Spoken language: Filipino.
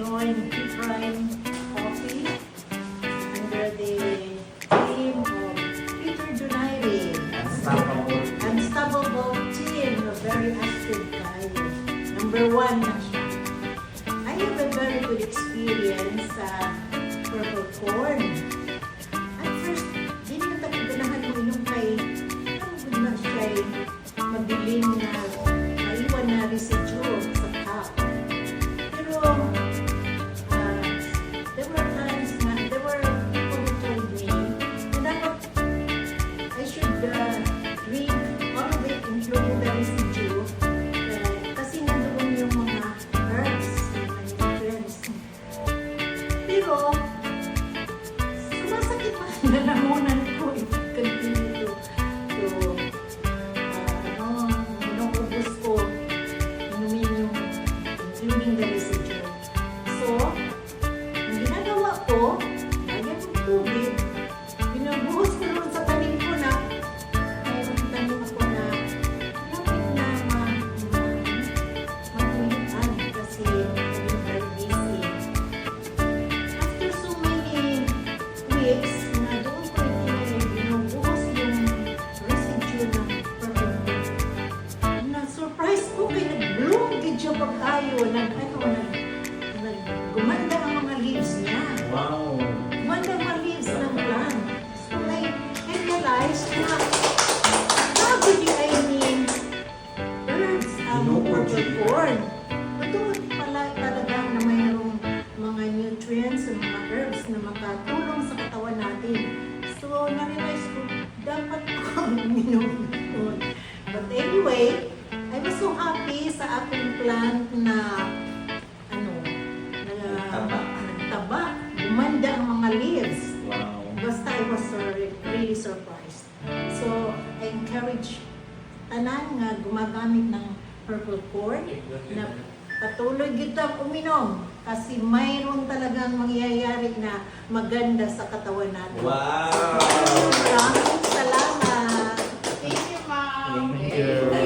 join Prime Coffee under the theme of Peter Donaire. Unstoppable team, a very active guy. Number 1 na siya. I have a very good experience sa purple corn. At first, di naman ako ganahan ko inom kay good na siya mabiling na maiwan na residue sa cup. Pero, there were times na, there were people who told me na dapat I should drink all of it, including the residue, kasi nandoon yung mga herbs, yung mga nutrients. Pero, sumasakit pa ang lalamunan ko if I continue inuubos ko, inumin yung including the residue. So, ang ginagawa ko, lagyan ng tubig, binubuhos ko naman sa tanim ko na mayroon tanim ako na lapit na matulutan kasi I'm very busy. After so many weeks, na doon ko binubuhos yung residue ng purple corn. Na-surprise ko kay nag-bloom video pa kayo, gumanda ang mga leaves niya. Wow! Gumanda ang mga leaves ng plant. So I realized na nabili herbs ang purple corn. Totoo pala talaga na mayroong mga nutrients, mga herbs na makatulong sa katawan natin. So na-realize ko, dapat akong uminom yun. But anyway, I was so happy sa aking plant na nagtaba, gumanda ang mga leaves. Wow! Basta I was really surprised. So, I encourage tanan nga gumagamit ng purple corn na patuloy kita uminom kasi mayroon talagang mangyayari na maganda sa katawan natin. Wow! Maraming salamat. Thank you, Ma'am. Thank you.